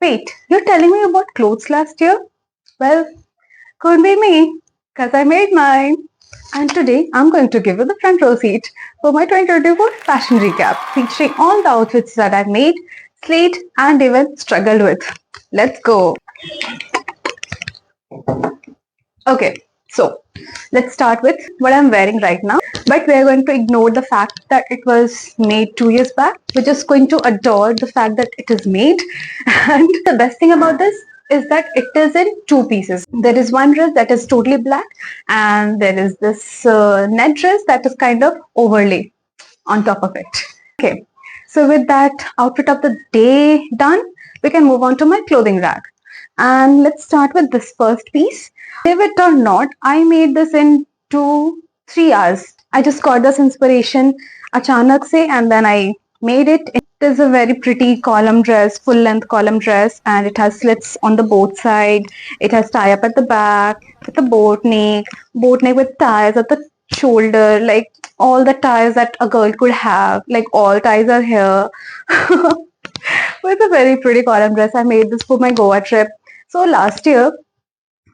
Wait, you're telling me about clothes last year? Well, could be me, because I made mine. And today I'm going to give you the front row seat for my 2024 fashion recap, featuring all the outfits that I've made, slayed, and even struggled with. Let's go. Okay, so let's start with what I'm wearing right now. But we're going to ignore the fact that it was made 2 years back. We're just going to adore the fact that it is made. And the best thing about this is that it is in two pieces. There is one dress that is totally black, and there is this net dress that is kind of overlay on top of it. Okay, so with that outfit of the day done, we can move on to my clothing rack. And let's start with this first piece. Believe it or not, I made this in 2-3 hours. I just got this inspiration achanak se, and then I made it. It is a very pretty column dress, full length column dress, and it has slits on the both side. It has tie up at the back with a boat neck with ties at the shoulder, like all the ties that a girl could have, like all ties are here. With a very pretty column dress. I made this for my Goa trip. So last year,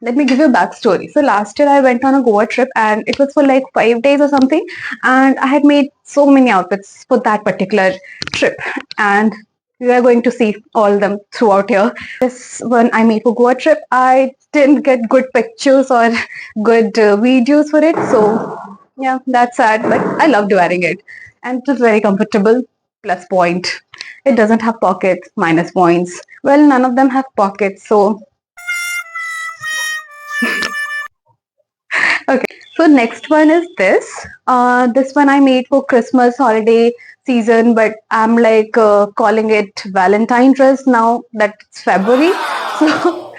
let me give you a backstory. So last year I went on a Goa trip and it was for like 5 days or something. And I had made so many outfits for that particular trip. And we are going to see all of them throughout here. This one I made for Goa trip. I didn't get good pictures or good videos for it. So yeah, that's sad. But I loved wearing it. And it was very comfortable. Plus point. It doesn't have pockets. Minus points. Well, none of them have pockets. So okay, so next one is this. This one I made for Christmas holiday season, but I'm like calling it Valentine dress now that it's February. So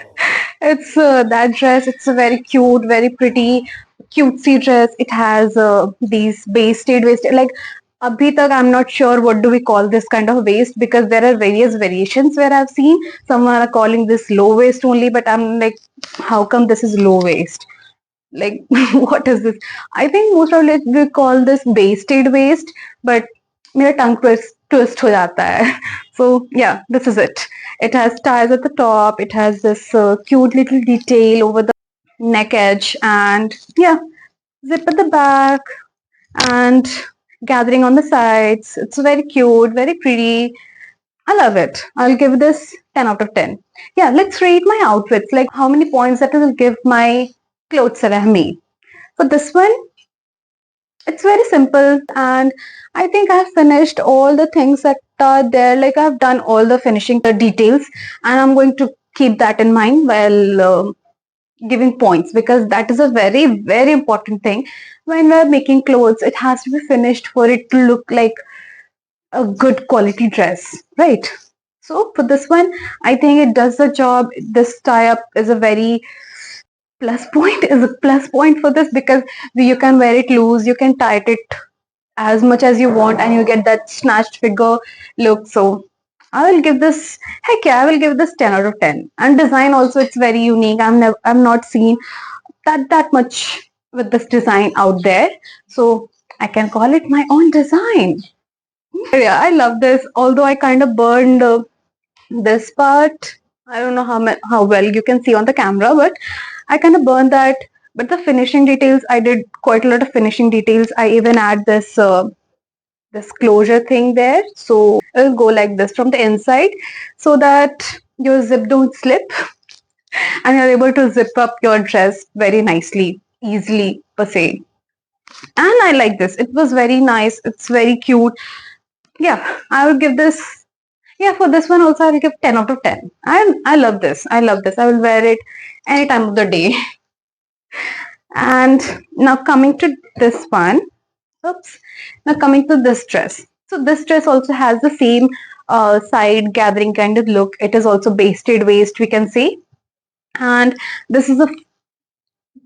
it's that dress. It's a very cute, very pretty, cutesy dress. It has these basted waist. Like abhi tak I'm not sure what do we call this kind of waist because there are various variations where I've seen. Some are calling this low waist only, but I'm like, how come this is low waist? Like what is this? I think most probably we call this basted waist, but मेरा tongue twist हो जाता है. So yeah, this is it. It has ties at the top. It has this cute little detail over the neck edge, and yeah, zip at the back and gathering on the sides. It's very cute, very pretty. I love it. I'll give this 10 out of 10. Yeah, let's rate my outfits. Like how many points that will give my clothes that I have made. For this one, it's very simple, and I think I've finished all the things that are there. Like I've done all the finishing the details, and I'm going to keep that in mind while giving points because that is a very, very important thing. When we're making clothes, it has to be finished for it to look like a good quality dress, right? So for this one, I think it does the job. This tie up is a very plus point for this because you can wear it loose, you can tight it as much as you want, and you get that snatched figure look. So I will give this, heck yeah, I will give this 10 out of 10. And design also, it's very unique. I'm not seen that much with this design out there, so I can call it my own design. Yeah, I love this, although I kind of burned this part. I don't know how well you can see on the camera, but I kind of burned that. But the finishing details, I did quite a lot of finishing details. I even add this closure thing there, so it'll go like this from the inside, so that your zip don't slip, and you're able to zip up your dress very nicely, easily per se. And I like this. It was very nice. It's very cute. Yeah, I would give this. Yeah, for this one also I'll give 10 out of 10. I love this. I love this. I will wear it any time of the day. And now coming to this one. Oops. Now coming to this dress. So this dress also has the same side gathering kind of look. It is also basted waist, we can say. And this is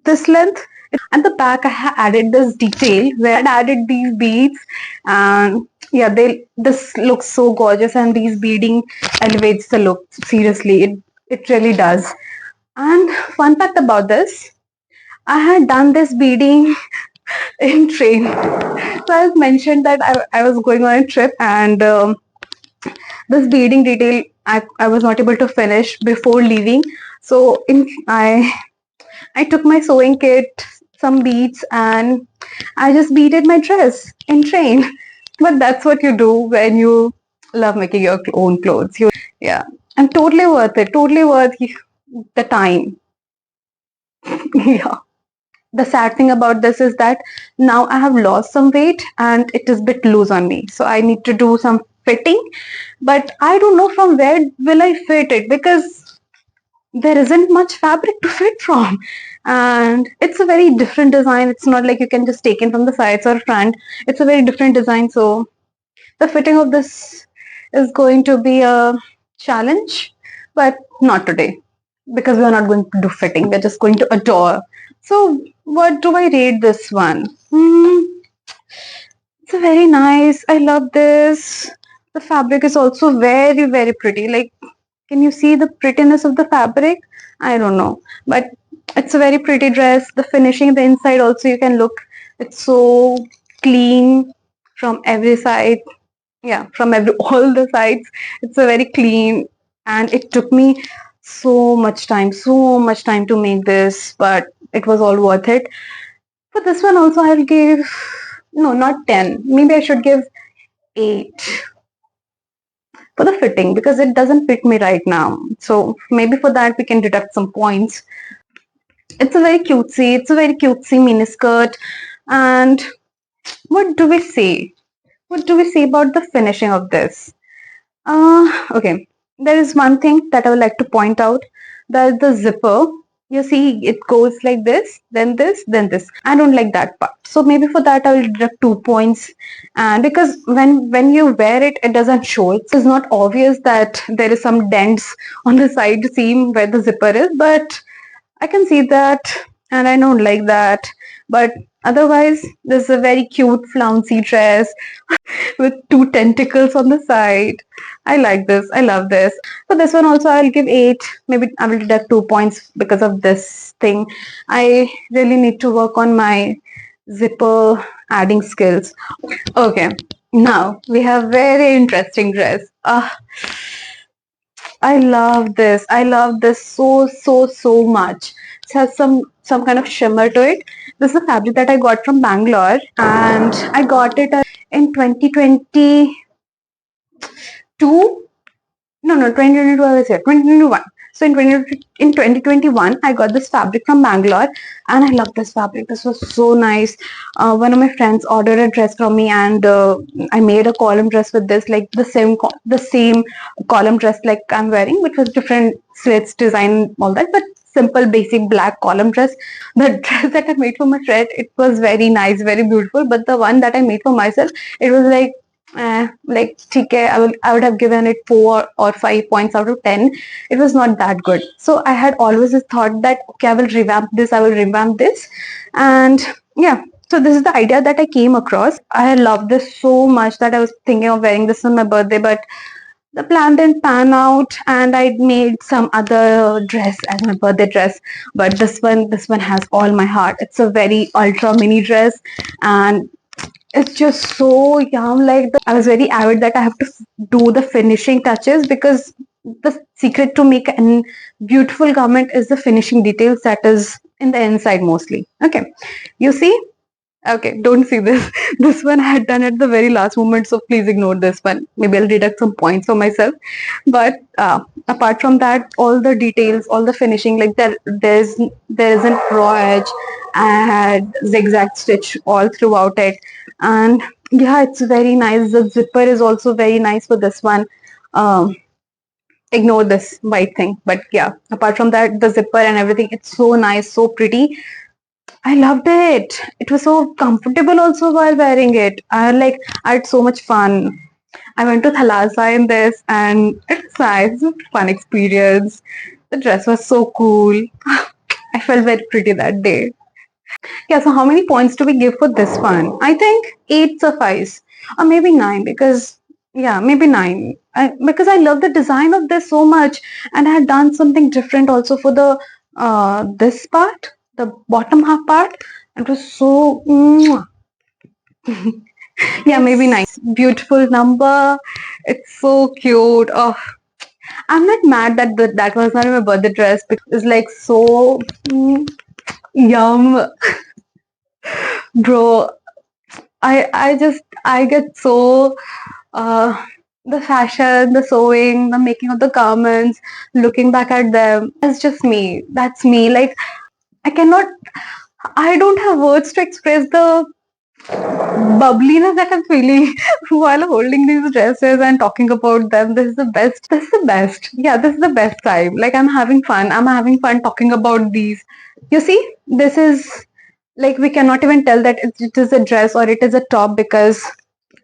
this length. At the back, I added this detail where I added these beads, and yeah, this looks so gorgeous, and these beading elevates the look. Seriously, it really does. And fun fact about this, I had done this beading in train. So I mentioned that I was going on a trip, and this beading detail I was not able to finish before leaving. So I took my sewing kit, some beads, and I just beaded my dress in train. But that's what you do when you love making your own clothes. Yeah, and totally worth it. Totally worth the time. Yeah. The sad thing about this is that now I have lost some weight and it is a bit loose on me. So I need to do some fitting, but I don't know from where will I fit it because there isn't much fabric to fit from. And it's a very different design. It's not like you can just take in from the sides or front. It's a very different design. So the fitting of this is going to be a challenge, but not today because we are not going to do fitting. We're just going to adore. So what do I rate this one? It's a very nice. I love this. The fabric is also very, very pretty. Like, can you see the prettiness of the fabric? I don't know, but it's a very pretty dress. The finishing, the inside also, you can look. It's so clean from every side. Yeah, from every all the sides. It's a very clean, and it took me so much time to make this, but it was all worth it. For this one also, I'll give no, not 10. Maybe I should give 8 for the fitting because it doesn't fit me right now. So maybe for that we can deduct some points. It's a very cutesy miniskirt. And what do we say? What do we say about the finishing of this? Okay, there is one thing that I would like to point out, that the zipper, you see it goes like this, then this, then this. I don't like that part. So maybe for that I will deduct 2 points. And because when you wear it, it doesn't show. It's not obvious that there is some dents on the side seam where the zipper is, but I can see that and I don't like that. But otherwise, this is a very cute flouncy dress with 2 tentacles on the side. I like this. I love this. For this one also, I'll give 8. Maybe I will deduct 2 points because of this thing. I really need to work on my zipper adding skills. Okay, now we have very interesting dress. I love this. I love this so much. It has some kind of shimmer to it. This is a fabric that I got from Bangalore, and I got it in 2022. No, 2022 I was here. 2021. So in 2021, I got this fabric from Bangalore, and I love this fabric. This was so nice. One of my friends ordered a dress from me, and I made a column dress with this, like the same column dress like I'm wearing, which was different slits, design, all that, but simple basic black column dress. The dress that I made for my friend, it was very nice, very beautiful. But the one that I made for myself, it was like ठीक है, I would have given it 4 or 5 points out of 10. It was not that good. So I had always thought that okay, I will revamp this, and yeah. So this is the idea that I came across. I love this so much that I was thinking of wearing this on my birthday, but the plan didn't pan out, and I made some other dress as my birthday dress. But this one has all my heart. It's a very ultra mini dress, and it's just so yum. Like I was very avid that I have to do the finishing touches because the secret to make a beautiful garment is the finishing details that is in the inside mostly. Okay, you see. Okay, don't see this. This one I had done at the very last moment, so please ignore this one. Maybe I'll deduct some points for myself. But apart from that, all the details, all the finishing, like there isn't raw edge. I had zigzag stitch all throughout it, and yeah, it's very nice. The zipper is also very nice for this one. Um, Ignore this white thing, but yeah, apart from that, the zipper and everything, it's so nice, so pretty. I loved it. It was so comfortable also while wearing it. I had so much fun. I went to Thalassa in this, and it's nice. It's a fun experience. The dress was so cool. I felt very pretty that day. Yeah, so how many points do we give for this one? I think 8 suffice. Or maybe 9 because yeah, maybe 9. Because I love the design of this so much, and I had done something different also for the this part, the bottom half part. It was so yeah, maybe 9. Beautiful number. It's so cute. Oh, I'm not mad that that was not my birthday dress because it's like so yum, bro. I get so uh, the fashion, the sewing, the making of the garments, looking back at them. That's just me. That's me. Like I cannot. I don't have words to express the bubbliness that I'm feeling while holding these dresses and talking about them. This is the best. This is the best. Yeah, this is the best time. Like I'm having fun. I'm having fun talking about these. You see, this is like we cannot even tell that it is a dress or it is a top because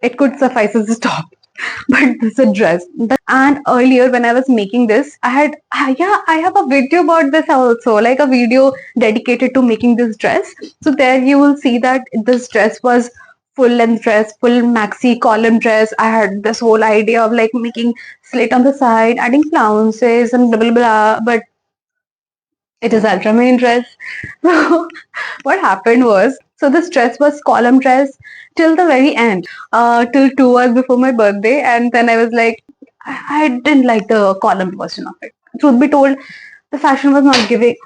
it could suffice as a top. But this is a dress. And earlier when I was making this, I had yeah, I have a video about this also, like a video dedicated to making this dress. So there you will see that this dress was full length dress, full maxi column dress. I had this whole idea of like making slit on the side, adding flounces and blah blah blah. But it is ultra mini dress. So what happened was, so this dress was column dress till the very end, till 2 hours before my birthday, and then I was like, I didn't like the column version of it. Truth be told, the fashion was not giving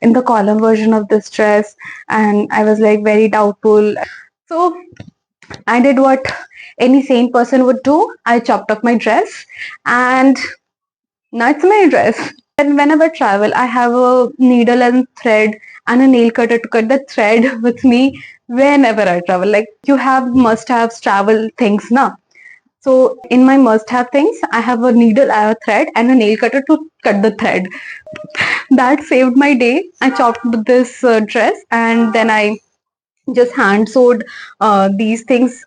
in the column version of this dress, and I was like very doubtful. So I did what any sane person would do. I chopped up my dress, and now it's my dress. And whenever I travel, I have a needle and thread and a nail cutter to cut the thread with me whenever I travel. Like you have must have travel things now. So in my must have things, I have a needle, I have a thread and a nail cutter to cut the thread. That saved my day. I chopped this dress and then I just hand sewed these things,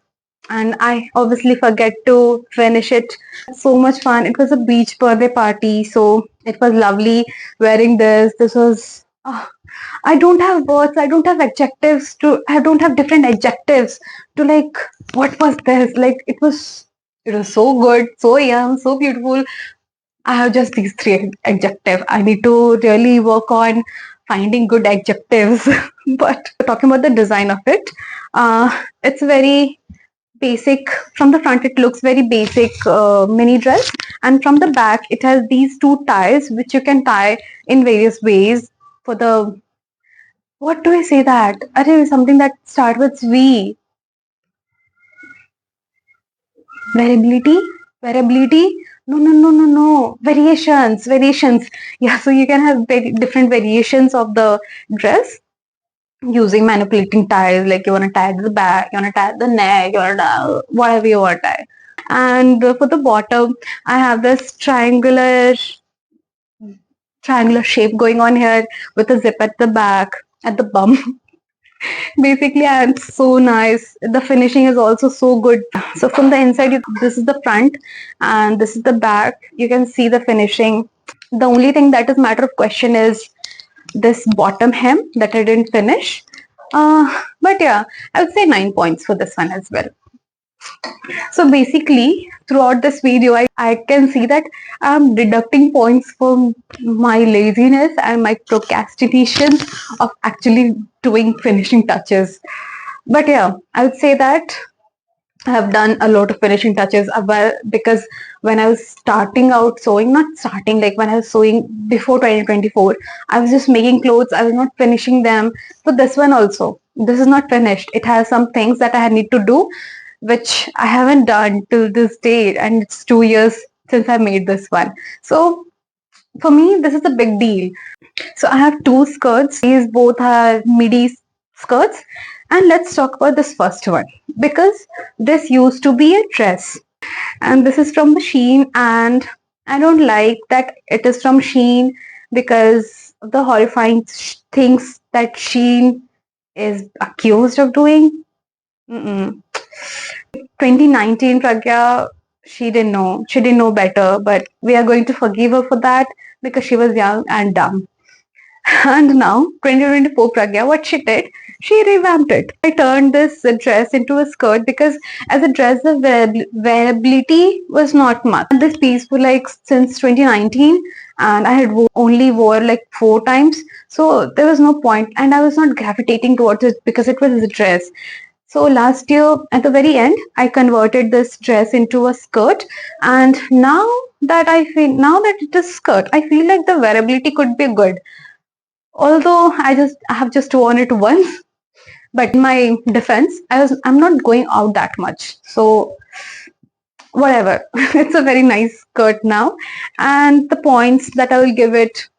and I obviously forget to finish it. So much fun. It was a beach birthday party, so it was lovely wearing this. This was I don't have words, I don't have adjectives to I don't have different adjectives to like what was this? Like it was so good, so young, so beautiful. I have just these three adjectives. I need to really work on finding good adjectives. But talking about the design of it, it's very basic. From the front, it looks very basic mini dress, and from the back, it has these two ties which you can tie in various ways. For the what do I say that? Arey, something that starts with V. Variability, variability. No. Variations. Yeah, so you can have very different variations of the dress using manipulating ties. Like you want to tie the back, you want to tie the neck, you want to tie whatever you want to tie. And for the bottom, I have this triangular shape going on here with a zip at the back at the bum. Basically, and so nice. The finishing is also so good. So from the inside, this is the front and this is the back. You can see the finishing. The only thing that is matter of question is this bottom hem that I didn't finish. But yeah, I would say 9 points for this one as well. So basically, throughout this video, I can see that I'm deducting points from my laziness and my procrastination of actually doing finishing touches. But yeah, I would say that I have done a lot of finishing touches because when I was starting out sewing, not starting, like when I was sewing before 2024, I was just making clothes, I was not finishing them. So this one also, this is not finished. It has some things that I need to do, which I haven't done till this day, and it's 2 years since I made this one. So for me, this is a big deal. So I have two skirts. These both are midi skirts. And let's talk about this first one because this used to be a dress. And this is from the Shein, and I don't like that it is from Shein because of the horrifying things that Shein is accused of doing. 2019 Pragya, she didn't know. She didn't know better, but we are going to forgive her for that because she was young and dumb. And now, 2024 Pragya, what she did, she revamped it. I turned this dress into a skirt because as a dress, the wearability was not much. And this piece was like since 2019 and I had only wore like 4 times. So there was no point and I was not gravitating towards it because it was a dress. So last year at the very end, I converted this dress into a skirt, and now that it is skirt, I feel like the wearability could be good. Although I have just worn it once, but in my defense, I'm not going out that much. So whatever. It's a very nice skirt now. And the points that I will give it,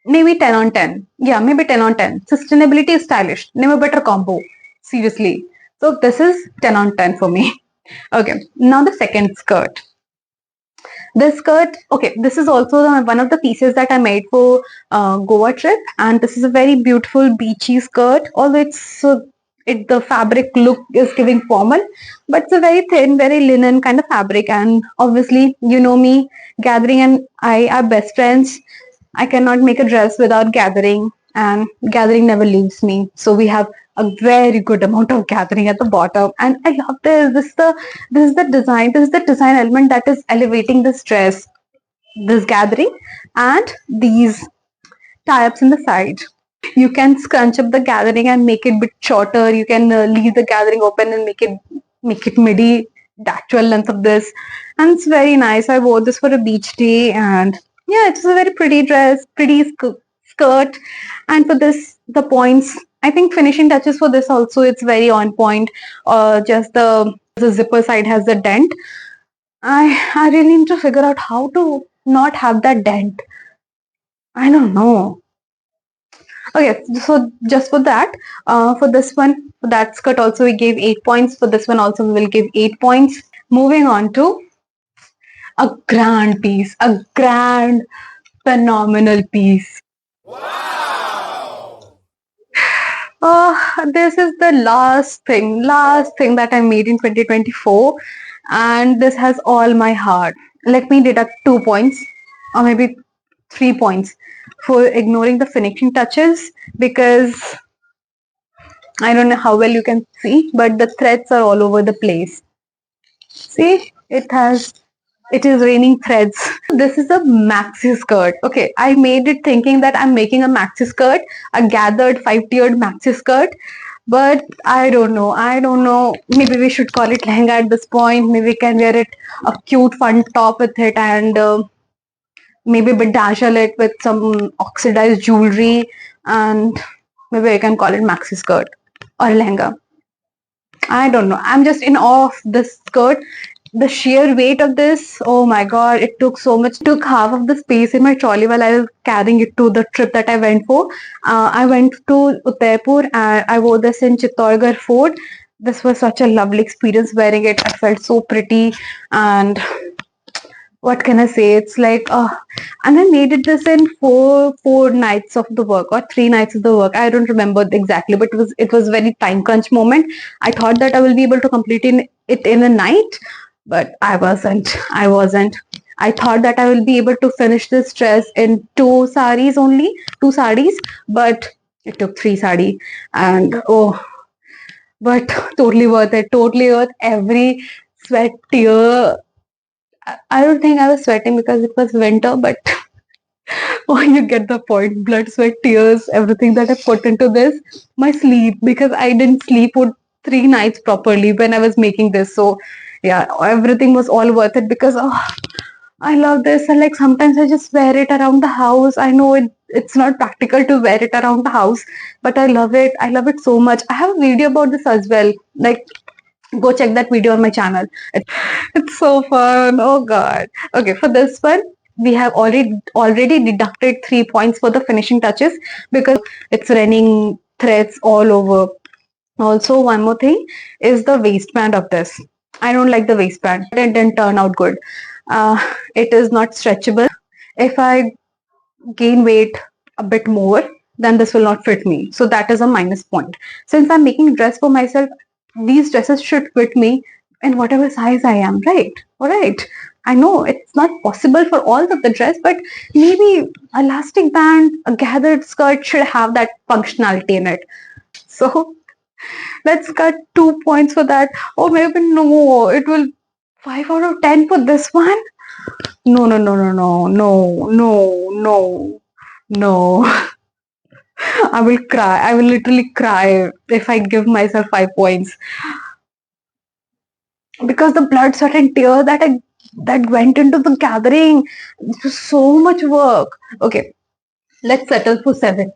maybe 10 on 10. Yeah, maybe 10 on 10. Sustainability is stylish. Name a better combo. Seriously. So this is 10 on 10 for me. Okay, now the second skirt. This skirt, okay, this is also one of the pieces that I made for Goa trip, and this is a very beautiful beachy skirt. Although the fabric look is giving formal, but it's a very thin, very linen kind of fabric. And obviously, you know me, Gathering and I are best friends. I cannot make a dress without Gathering, and Gathering never leaves me. So we have a very good amount of Gathering at the bottom, and I love this. This is the design. This is the design element that is elevating this dress. This Gathering and these tie-ups in the side. You can scrunch up the Gathering and make it a bit shorter. You can leave the Gathering open and make it midi, the actual length of this, and it's very nice. I wore this for a beach day, and yeah, it's a very pretty dress, pretty skirt. And for this, the points, I think finishing touches for this also, it's very on point. Just the zipper side has the dent. I really need to figure out how to not have that dent. I don't know. Okay, so just for that, for this one, for that skirt also we gave 8 points. For this one also we will give 8 points. Moving on to a grand piece, a grand, phenomenal piece. This is the last thing that I made in 2024, and this has all my heart. Let me deduct 2 points, or maybe 3 points, for ignoring the finishing touches, because I don't know how well you can see, but the threads are all over the place. See, it is raining threads. This is a maxi skirt. Okay, I made it thinking that I'm making a maxi skirt, a gathered 5-tiered maxi skirt, but I don't know. I don't know. Maybe we should call it lehenga at this point. Maybe we can wear it a cute, fun top with it, and maybe bedazzle it with some oxidized jewelry, and maybe I can call it maxi skirt or lehenga. I don't know. I'm just in awe of this skirt. The sheer weight of this, oh my god, it took so much. It took half of the space in my trolley while I was carrying it to the trip that I went for. I went to Udaipur and I wore this in Chittorgarh Fort. This was such a lovely experience wearing it. I felt so pretty, and what can I say? It's like, and I made it this in four nights of the work, or 3 nights of the work. I don't remember exactly, but it was very time crunch moment. I thought that I will be able to complete it in a night, but I wasn't. I wasn't. I thought that I will be able to finish this dress in 2 saris, but it took 3 sari, and but totally worth it. Totally worth every sweat, tear. I don't think I was sweating because it was winter, but oh, you get the point. Blood, sweat, tears, everything that I put into this. My sleep, because I didn't sleep for 3 nights properly when I was making this. So, yeah, everything was all worth it because I love this. And like sometimes I just wear it around the house. I know it's not practical to wear it around the house, but I love it. I love it so much. I have a video about this as well. Like, go check that video on my channel. It's so fun. Oh god. Okay, for this one, we have already deducted 3 points for the finishing touches because it's running threads all over. Also, one more thing is the waistband of this. I don't like the waistband. It didn't turn out good. It is not stretchable. If I gain weight a bit more, then this will not fit me. So that is a minus point. Since I'm making dress for myself, these dresses should fit me in whatever size I am, right? All right. I know it's not possible for all of the dress, but maybe elastic band, a gathered skirt should have that functionality in it. So let's cut 2 points for that. Or maybe no, it will 5 out of 10 for this one. No, no, no, no, no, no, no, no, no. I will cry. I will literally cry if I give myself 5 points because the blood, sweat, and tear that went into the gathering. It was so much work. Okay, let's settle for 7.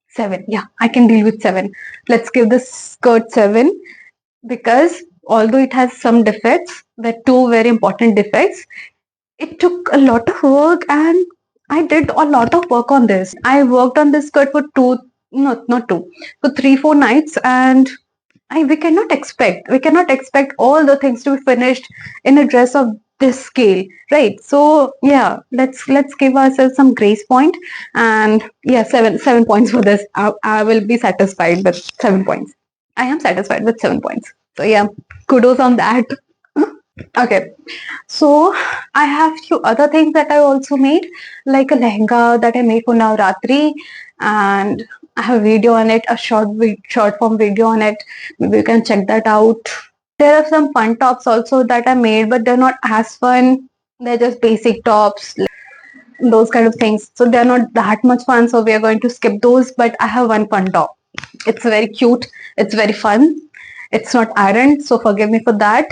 7. Yeah, I can deal with 7. Let's give this skirt 7 because although it has some defects, the two very important defects, it took a lot of work and I did a lot of work on this. I worked on this skirt for not two, for 3, 4 nights, and we cannot expect all the things to be finished in a dress of this scale, right? So yeah, let's give ourselves some grace point, and yeah, 7 points for this. I will be satisfied with 7 points. I am satisfied with 7 points. So yeah, kudos on that. Okay, so I have few other things that I also made, like a lehenga that I made for Navratri, and I have a video on it, a short form video on it. Maybe you can check that out. There are some fun tops also that I made, but they're not as fun. They're just basic tops, those kind of things. So they're not that much fun. So we are going to skip those. But I have one fun top. It's very cute. It's very fun. It's not ironed, so forgive me for that.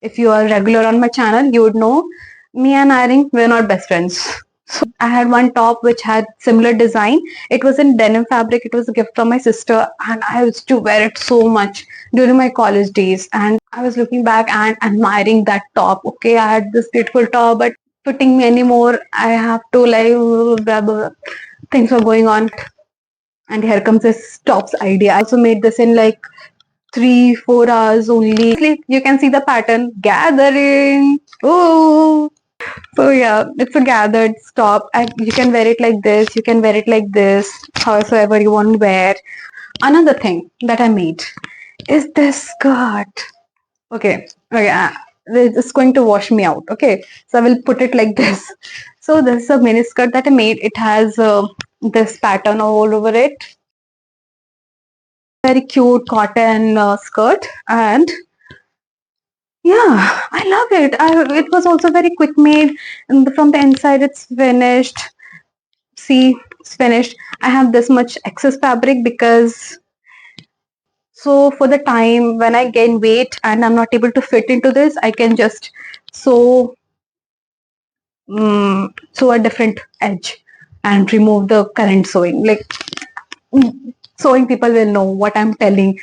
If you are regular on my channel, you would know me and ironing, we're not best friends. So I had one top which had similar design. It was in denim fabric. It was a gift from my sister, and I used to wear it so much during my college days. And I was looking back and admiring that top. Okay, I had this beautiful top, but fitting me anymore. I have to like blah, blah, blah. Things were going on. And here comes this tops idea. I also made this in like 3, 4 hours only. You can see the pattern gathering. Oh, so yeah, it's a gathered top. And you can wear it like this. You can wear it like this, howsoever you want to wear. Another thing that I made is this skirt. Okay. It's going to wash me out. Okay, so I will put it like this. So this is a mini skirt that I made. It has this pattern all over it. Very cute cotton skirt, and yeah, I love it. It was also very quick made, and from the inside it's finished. See, it's finished. I have this much excess fabric because so for the time when I gain weight and I'm not able to fit into this, I can just sew sew a different edge and remove the current sewing. Like sewing people will know what I'm telling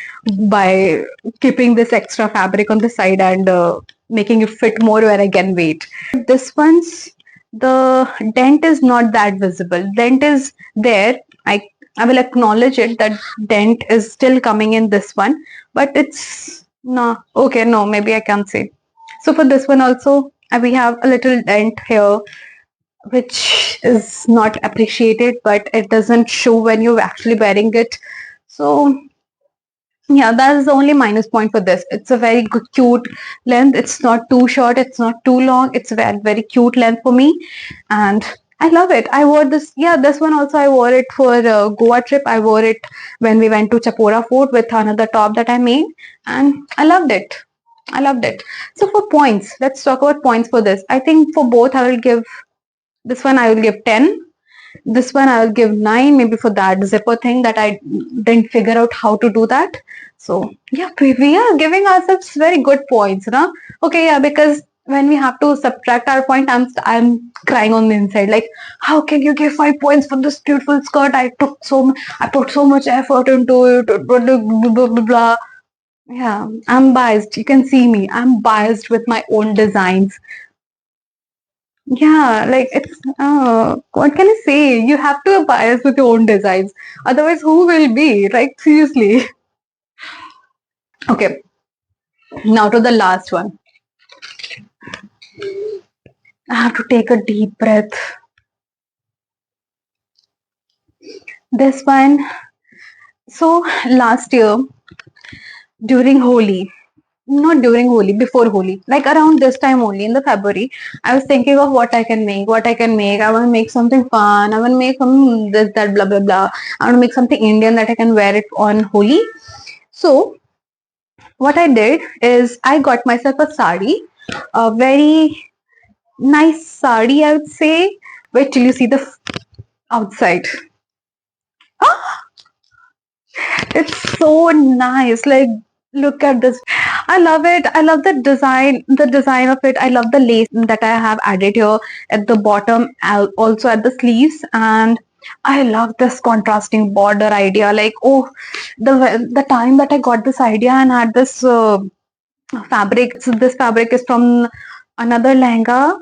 by keeping this extra fabric on the side and making it fit more where I gain weight. This one's the dent is not that visible. Dent is there. I will acknowledge it that dent is still coming in this one, but it's no okay. No, maybe I can't say. So for this one also, we have a little dent here which is not appreciated, but it doesn't show when you're actually wearing it. So yeah, that is the only minus point for this. It's a very good, cute length. It's not too short. It's not too long. It's a very, very cute length for me, and I love it. I wore this. Yeah, this one also I wore it for a Goa trip. I wore it when we went to Chapora Fort with another top that I made, and I loved it. I loved it. So for points, let's talk about points for this. I think for both I will give this one I will give 10. This one I will give 9, maybe for that zipper thing that I didn't figure out how to do that. So yeah, we are giving ourselves very good points, no? Okay, yeah, because when we have to subtract our point, I'm crying on the inside. Like, how can you give 5 points for this beautiful skirt? I put so much effort into it. Blah blah blah blah blah. Yeah, I'm biased. You can see me. I'm biased with my own designs. Yeah, like it's what can I say? You have to have bias with your own designs. Otherwise, who will be? Like seriously. Okay, now to the last one. I have to take a deep breath. This one. So last year during Holi, not during Holi, before Holi, like around this time only in the February, I was thinking of what I can make, what I can make. I want to make something fun. I want to make some this, that, blah, blah, blah. I want to make something Indian that I can wear it on Holi. So what I did is I got myself a sari, a very nice sari, I would say. Wait till you see the outside. Ah! It's so nice. Like, look at this. I love it. I love the design of it. I love the lace that I have added here at the bottom, also at the sleeves. And I love this contrasting border idea. Like, oh, the time that I got this idea and had this fabric. So this fabric is from another lehenga,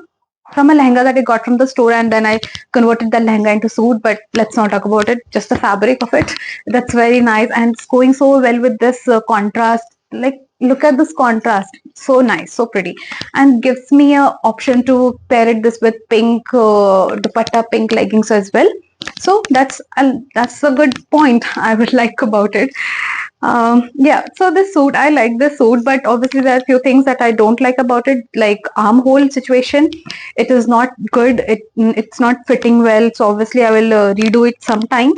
from a lehenga that I got from the store, and then I converted the lehenga into suit. But let's not talk about it. Just the fabric of it. That's very nice, and it's going so well with this contrast. Like, look at this contrast. So nice, so pretty, and gives me a option to pair it this with pink dupatta, pink leggings as well. So that's a good point I would like about it. Yeah, so this suit, I like this suit, but obviously there are a few things that I don't like about it, like armhole situation. It is not good. It's not fitting well. So obviously I will redo it sometime.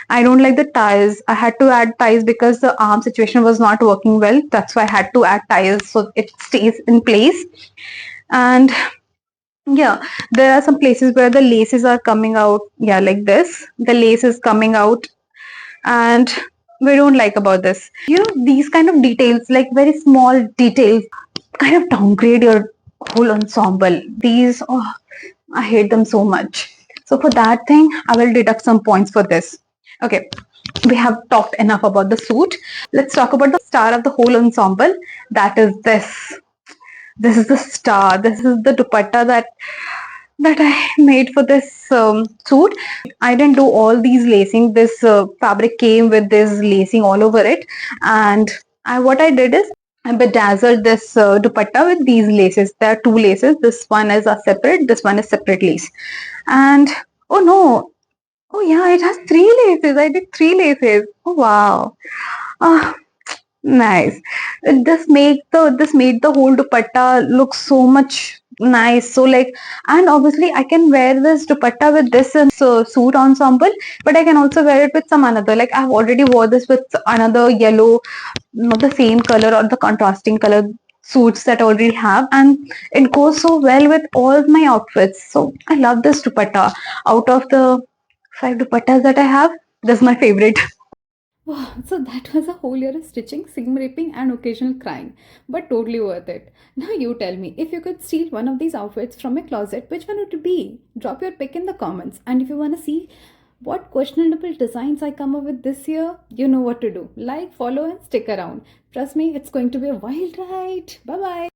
I don't like the ties. I had to add ties because the arm situation was not working well. That's why I had to add ties so it stays in place. And yeah, there are some places where the laces are coming out. Yeah, like this. The lace is coming out, and we don't like about this. You know, these kind of details, like very small details, kind of downgrade your whole ensemble. These, oh, I hate them so much. So for that thing, I will deduct some points for this. Okay, we have talked enough about the suit. Let's talk about the star of the whole ensemble. That is this. This is the star. This is the dupatta that I made for this suit. I didn't do all these lacing. This fabric came with this lacing all over it, and what I did is I bedazzled this dupatta with these laces. There are two laces. This one is a separate. This one is separate lace. And oh no, oh yeah, it has three laces. I did three laces. Oh wow. Ah, nice. This made the whole dupatta look so much nice. So like, and obviously I can wear this dupatta with this suit ensemble, but I can also wear it with some another. Like, I've already wore this with another yellow, not the same color or the contrasting color suits that I already have, and it goes so well with all my outfits. So I love this dupatta. Out of the 5 dupattas that I have, this is my favorite. Wow, so that was a whole year of stitching, seam ripping, and occasional crying, but totally worth it. Now you tell me, if you could steal one of these outfits from a closet, which one would it be? Drop your pick in the comments, and if you want to see what questionable designs I come up with this year, you know what to do. Like, follow, and stick around. Trust me, it's going to be a wild ride. Bye bye.